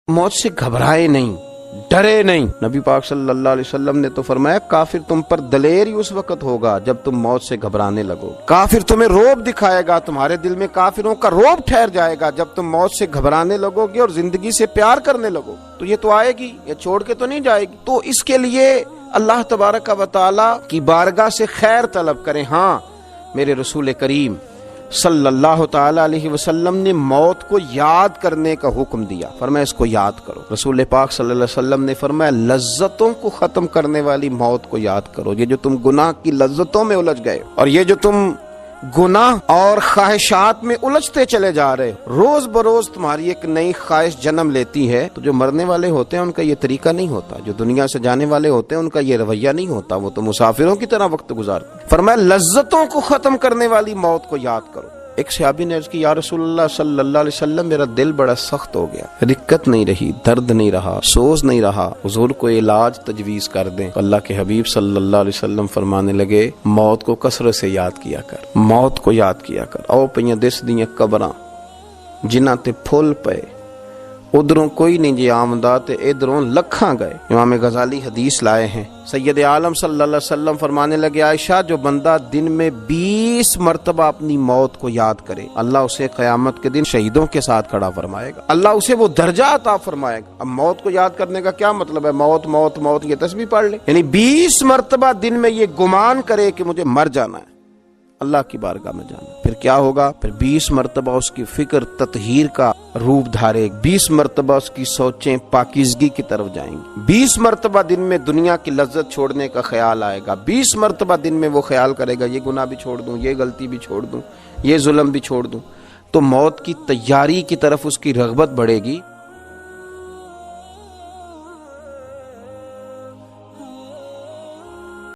موت سے گھبرائے نہیں، ڈرے نہیں۔ نبی پاک صلی اللہ علیہ وسلم نے تو فرمایا کافر تم پر دلیر ہی اس وقت ہوگا جب تم موت سے گھبرانے لگو۔ کافر تمہیں روب دکھائے گا، تمہارے دل میں کافروں کا روب ٹھہر جائے گا جب تم موت سے گھبرانے لگو گے اور زندگی سے پیار کرنے لگو۔ تو یہ تو آئے گی، یہ چھوڑ کے تو نہیں جائے گی۔ تو اس کے لیے اللہ تبارک و تعالی کی بارگاہ سے خیر طلب کریں۔ ہاں، میرے رسول کریم صلی اللہ تعالی علیہ وسلم نے موت کو یاد کرنے کا حکم دیا، فرمایا اس کو یاد کرو۔ رسول پاک صلی اللہ علیہ وسلم نے فرمایا لذتوں کو ختم کرنے والی موت کو یاد کرو۔ یہ جو تم گناہ کی لذتوں میں الجھ گئے اور یہ جو تم گناہ اور خواہشات میں الجھتے چلے جا رہے، روز بروز تمہاری ایک نئی خواہش جنم لیتی ہے۔ تو جو مرنے والے ہوتے ہیں ان کا یہ طریقہ نہیں ہوتا، جو دنیا سے جانے والے ہوتے ہیں ان کا یہ رویہ نہیں ہوتا، وہ تو مسافروں کی طرح وقت گزارتے۔ فرمایا لذتوں کو ختم کرنے والی موت کو یاد کرو۔ ایک صحابی نے عرض کی یا رسول اللہ صلی اللہ علیہ وسلم میرا دل بڑا سخت ہو گیا، رکت نہیں رہی، درد نہیں رہا، سوز نہیں رہا، حضور کو علاج تجویز کر دیں۔ اللہ کے حبیب صلی اللہ علیہ وسلم فرمانے لگے موت کو کثرت سے یاد کیا کر، موت کو یاد کیا کر۔ او پئیاں دس دیاں قبراں جنہاں تے پھل پے، ادھروں کوئی نہیں جی آمدہ تے ادھروں لکھاں گئے۔ امام غزالی حدیث لائے ہیں، سید عالم صلی اللہ علیہ وسلم فرمانے لگے عائشہ جو بندہ دن میں 20 مرتبہ اپنی موت کو یاد کرے اللہ اسے قیامت کے دن شہیدوں کے ساتھ کھڑا فرمائے گا، اللہ اسے وہ درجہ عطا فرمائے گا۔ اب موت کو یاد کرنے کا کیا مطلب ہے؟ موت موت موت یہ تسبیح پڑھ لے، یعنی 20 مرتبہ دن میں یہ گمان کرے کہ مجھے مر جانا ہے، اللہ کی بارگاہ میں جانا۔ پھر کیا ہوگا؟ پھر 20 مرتبہ اس کی فکر تطہیر کا روپ دھارے، 20 مرتبہ اس کی سوچیں پاکیزگی کی طرف جائیں گی، 20 مرتبہ دن میں دنیا کی لذت چھوڑنے کا خیال آئے گا، 20 مرتبہ دن میں وہ خیال کرے گا یہ گناہ بھی چھوڑ دوں، یہ غلطی بھی چھوڑ دوں، یہ ظلم بھی چھوڑ دوں۔ تو موت کی تیاری کی طرف اس کی رغبت بڑھے گی۔